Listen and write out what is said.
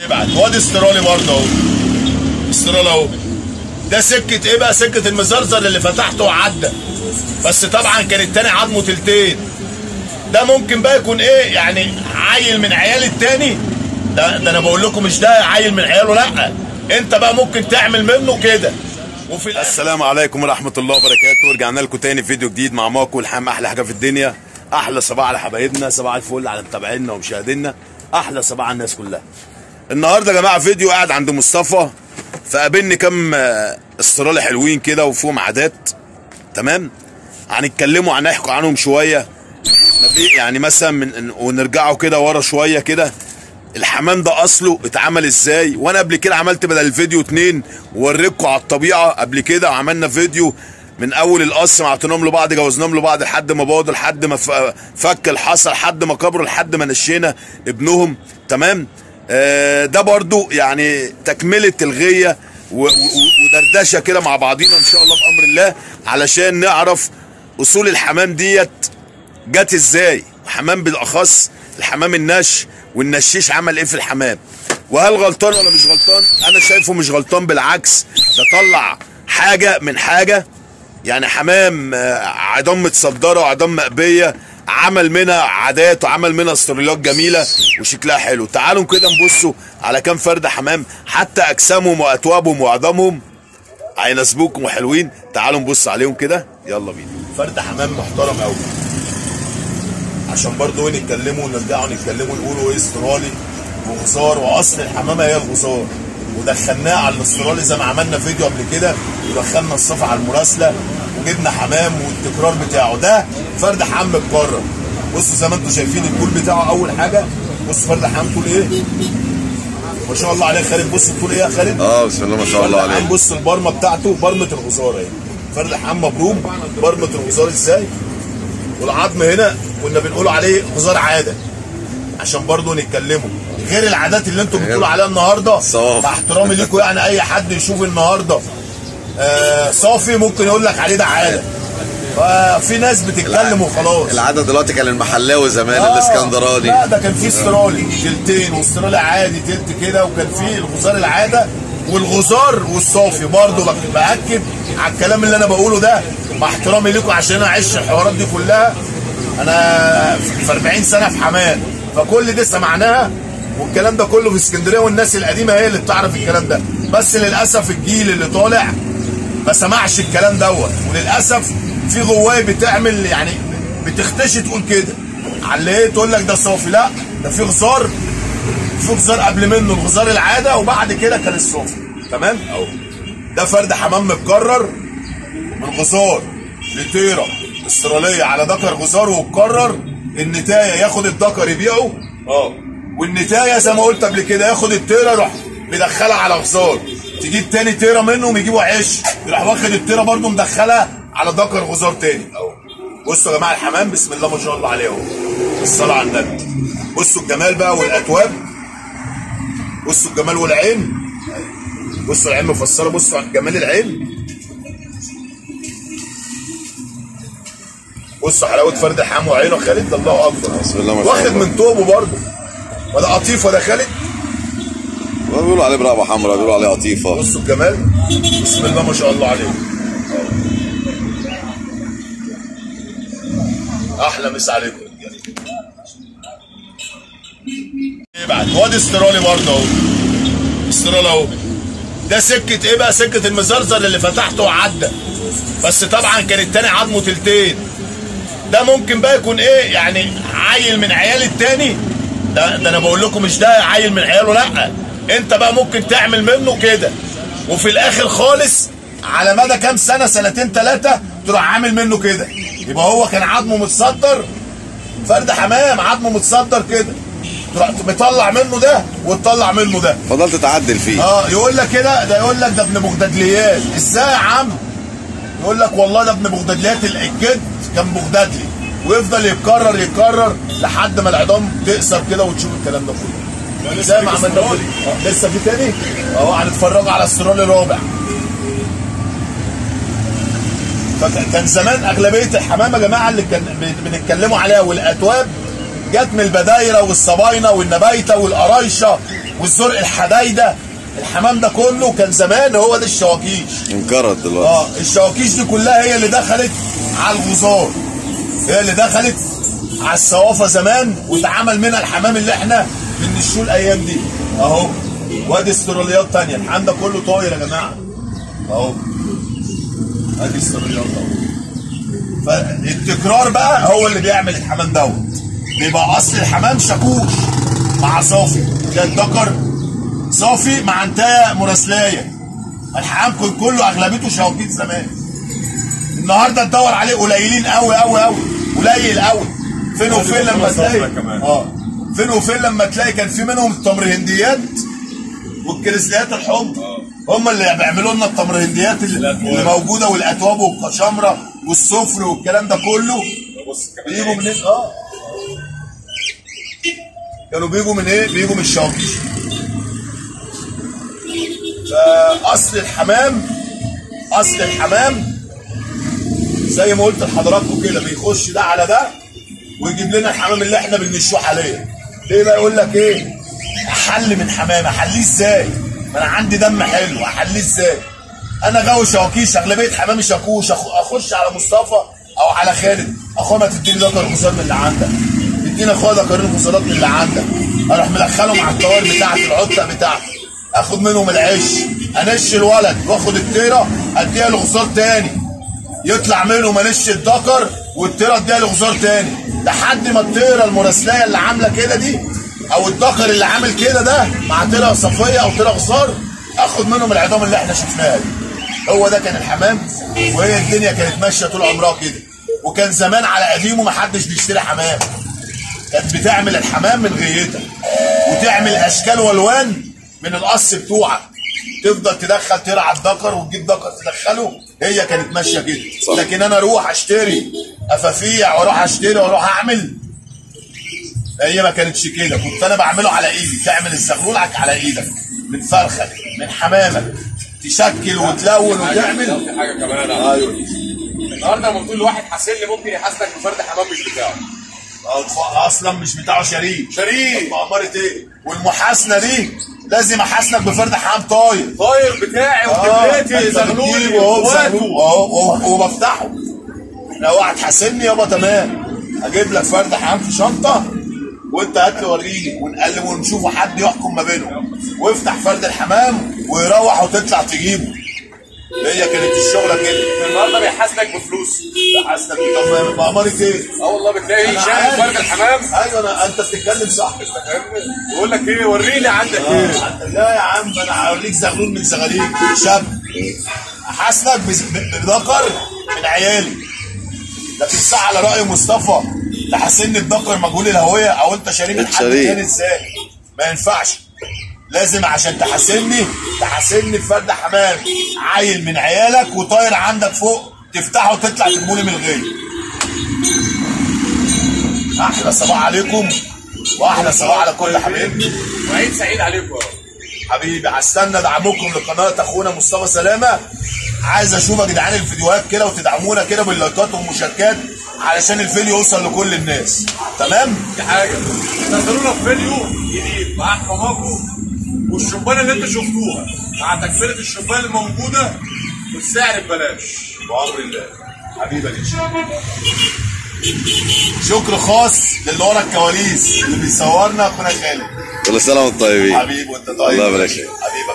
ابعت وادي استرالي برضه اهو. استرالي اهو. ده سكه ايه بقى؟ سكه المزرزر اللي فتحته وعدى، بس طبعا كان التاني عظمه تلتين. ده ممكن بقى يكون ايه يعني؟ عيل من عيال التاني. ده انا بقول لكم مش ده عيل من عياله، لا انت بقى ممكن تعمل منه كده. وفي السلام عليكم ورحمه الله وبركاته. ورجعنا لكم تاني في فيديو جديد مع ماكو الحام. احلى حاجه في الدنيا، احلى صباح على حبايبنا، صباح الفل على متابعينا ومشاهدينا، احلى صباح على الناس كلها. النهارده يا جماعه فيديو قاعد عند مصطفى، فقابلني كام استرالي حلوين كده وفيهم عادات، تمام؟ هنتكلموا هنحكوا عنهم شويه، يعني مثلا ونرجعوا كده ورا شويه كده. الحمام ده اصله اتعمل ازاي؟ وانا قبل كده عملت بدل الفيديو 2 ووريكم على الطبيعه قبل كده، وعملنا فيديو من اول القص، عطيناهم لبعض، جوزناهم لبعض لحد ما باضوا، لحد ما فك الحصى، لحد ما كبروا، لحد ما نشينا ابنهم، تمام؟ ده برضو يعني تكمله الغيه ودردشه كده مع بعضينا ان شاء الله بامر الله، علشان نعرف اصول الحمام ديت جت ازاي، حمام بالاخص الحمام النش والنشيش عمل ايه في الحمام، وهل غلطان ولا مش غلطان؟ انا شايفه مش غلطان، بالعكس ده طلع حاجه من حاجه، يعني حمام عظام متصدره وعظام مقبيه، عمل منها عادات وعمل منها استراليات جميله وشكلها حلو. تعالوا كده نبصوا على كام فرد حمام، حتى اجسامهم واثوابهم وعظامهم هيناسبوكم وحلوين. تعالوا نبص عليهم كده، يلا بينا. فرد حمام محترم قوي، عشان برضه نتكلموا ونرجعوا نتكلموا نقولوا ايه استرالي وغزار، واصل الحمامه هي الغزار، ودخلناه على الاسترالي زي ما عملنا فيديو قبل كده، ودخلنا الصفحه على المراسله وجبنا حمام والتكرار بتاعه. ده فرد حمام متكرر. بصوا زي ما انتم شايفين الطول بتاعه، اول حاجه بصوا فرد حمام طول ايه؟ ما شاء الله عليه خالد. بص الطول ايه يا خالد؟ بسم الله ما شاء الله عليه. بص البرمه بتاعته، برمه الغزار اهي، فرد حمام مبروم، برمه الغزار ازاي؟ والعظم هنا كنا بنقول عليه غزار عاده، عشان برضه نتكلموا غير العادات اللي انتم بتقولوا عليها النهارده. مع احترامي ليكم، يعني اي حد يشوف النهارده صافي ممكن يقول لك عليه ده عاده، ففي ناس بتتكلم وخلاص. العاده دلوقتي كان المحلاوي زمان الاسكندراني، لا ده كان في استرالي تلتين واسترالي عادي تلت كده، وكان في الغزار العاده والغزار والصافي. برضه باكد على الكلام اللي انا بقوله ده مع احترامي لكم، عشان انا عشت الحوارات دي كلها. انا في 40 سنه في حمام، فكل دي سمعناها، والكلام ده كله في اسكندريه، والناس القديمه هي اللي بتعرف الكلام ده. بس للاسف الجيل اللي طالع ما سمعش الكلام دوت، وللاسف في غوايه بتعمل يعني بتختشي تقول كده على ايه، تقول لك ده صافي. لا ده في غزار، في غزار قبل منه الغزار العاده، وبعد كده كان الصافي، تمام؟ اهو ده فرد حمام متكرر من غزار لطيره استراليه على ذكر غزار، واتكرر النتايه ياخد الذكر يبيعه، والنتايه زي ما قلت قبل كده ياخد الطيره يروح مدخلها على غزار، تجيب تاني طيره منهم يجيبوا عيش، يروح واخد الطيره برضه مدخلها على ذكر غزار تاني. اهو بصوا يا جماعه الحمام بسم الله ما شاء الله عليه اهو، الصلاه على النبي. بصوا الجمال بقى والاثواب، بصوا الجمال والعين، بصوا العين مفصله، بصوا على جمال العين، بصوا حلاوه فرد حمام وعينه خالد، الله اكبر بسم الله ما شاء الله. واخد من توبه برضه، وده قطيفه ده خالد، بيقولوا عليه برقبه حمراء، بيقولوا عليه قطيفه. بصوا الجمال بسم الله ما شاء الله عليه. احلى مسا عليكم ابعت وادي استرالي برضه اهو. استرالي اهو. ده سكه ايه بقى؟ سكه المزرزر اللي فتحته وعدى، بس طبعا كان التاني عظمه تلتين. ده ممكن بقى يكون ايه يعني؟ عيل من عيال التاني. ده انا بقول لكم مش ده عيل من عياله، لا انت بقى ممكن تعمل منه كده، وفي الاخر خالص على مدى كام سنه، سنتين ثلاثه، تروح عامل منه كده. يبقى هو كان عظمه متصدر، فرد حمام عظمه متصدر كده، تروح مطلع منه ده وتطلع منه ده، فضلت تعدل فيه. يقول لك كده، ده يقول لك ده ابن بغدادليات. ازاي يا عم؟ يقول لك والله ده ابن بغدادليات، الجد كان بغدادلي، ويفضل يتكرر يتكرر لحد ما العظام تقصر كده وتشوف الكلام ده كله. زي ما عملنا لسه في تاني اهو، هنتفرج على استرالي رابع. فكان زمان اغلبيه الحمام يا جماعه اللي كان بنتكلموا عليها والاثواب جت من البدايره والصباينه والنبايته والقرايشه والزرق الحدايده، الحمام ده كله كان زمان هو ده الشواكيش. انقرض دلوقتي. الشواكيش دي كلها هي اللي دخلت على الغزار، هي اللي دخلت على الصوافه زمان، واتعمل منها الحمام اللي احنا بنشوه الايام دي اهو. وادي استراليات تانية، الحمام ده كله طاير يا جماعه اهو. ادي استراليات اهو. فالتكرار بقى هو اللي بيعمل الحمام دوت. بيبقى اصل الحمام شاكوش مع صافي، ده الذكر صافي مع انتايه مراسلايه. الحمام كله اغلبيته شواكيش زمان. النهارده تدور عليه قليلين قوي قوي قوي، قليل قوي. فين وفين لما تلاقي فين وفين لما تلاقي كان في منهم التمر هنديات والكريسليات الحمر، هم اللي بيعملوا لنا التمر هنديات اللي موجوده، والاتواب والقشمره والسفر والكلام ده كله. بيجوا منين؟ كانوا بيجوا من ايه؟ بيجوا من الشواكيش. فاصل الحمام، اصل الحمام زي ما قلت لحضراتكم كده، بيخش ده على ده ويجيب لنا الحمام اللي احنا بنشوه حاليا. ليه بقى؟ يقول لك ايه؟ احل من حمام، احليه ازاي؟ ما انا عندي دم حلو، احليه ازاي؟ انا غاوي شواكيش، اغلبيه حمامي شاكوش. اخش على مصطفى او على خالد، اخويا ما تديني ذكر غزال من اللي عندك، اديني اخويا ذكرين غزالات من اللي عندك، اروح مدخلهم على الطوائر بتاعتي، العتق بتاعتي، اخد منهم العش، انش الولد واخد التيره اديها لغزال تاني، يطلع منهم انش الذكر والتيره اديها لغزال تاني، لحد ما التيره المراسلايه اللي عامله كده دي او الذكر اللي عامل كده ده مع تيره صفيه او تيره غصار، اخد منهم العظام اللي احنا شفناها دي. هو ده كان الحمام، وهي الدنيا كانت ماشيه طول عمرها كده. وكان زمان على قديمه ما حدش بيشتري حمام، كانت بتعمل الحمام من غيتها وتعمل اشكال والوان من القص بتوعك، تفضل تدخل تيره على الذكر وتجيب ذكر تدخله. هي كانت ماشيه كده. لكن انا اروح اشتري افافيع واروح اشتري واروح اعمل، هي ما كانتش كده. كنت انا بعمله على ايدي، تعمل الزغلولعك على ايدك من فرخك من حمامك، تشكل وتلون وتعمل. في حاجه كمان ايوه، النهارده لما تقول لواحد حاسن لي ممكن يحاسبك بفرد حمام مش بتاعه، اصلا مش بتاعه، شريك. شريك بأمارة ايه؟ والمحاسنه دي لازم احاسنك بفرد حمام طاير بتاعي وكبريتي زغلولي اهو وبفتحه. لو واحد حاسبني يابا تمام، اجيب لك فرد حمام في شنطه وانت هات لي وريني ونقلب ونشوف حد يحكم ما بينهم، وافتح فرد الحمام ويروح وتطلع تجيبه. هي كانت الشغله كده. النهارده بيحاسبك بفلوس، بحاسبك بأمارة ايه؟ والله بتلاقي شايل فرد الحمام. ايوه انت بتتكلم صح. يقول لك ايه؟ وريني عندك ايه؟ لا يا عم انا هوريك زغلول من زغاليك شاب، احاسبك بذكر من عيالي. لكن صح على راي مصطفى تحاسبني بذكر مجهول الهويه او انت شاريه من حد تاني ازاي؟ ما ينفعش. لازم عشان تحاسبني بفرد حمام عيل من عيالك وطاير عندك فوق، تفتحه وتطلع تجيبولي من الغير. احلى صباح عليكم واحلى صباح على كل حبايبي، وعيد سعيد عليكم حبيبي. هستنى دعمكم لقناه اخونا مصطفى سلامه. عايز اشوف يا جدعان الفيديوهات كده وتدعمونا كده باللايكات والمشاركات علشان الفيديو يوصل لكل الناس. تمام؟ دي حاجه نزلونا في فيديو جديد مع حماكم والشبان اللي انتوا شفتوها مع تكفله الشبان الموجوده والسعر ببلاش بامر الله. حبيبي يا شكر خاص للي ورا الكواليس اللي بيصورنا اخونا خالد. كل سنه وانتم طيبين. حبيبي وانت طيب. الله يبارك فيك. حبيبي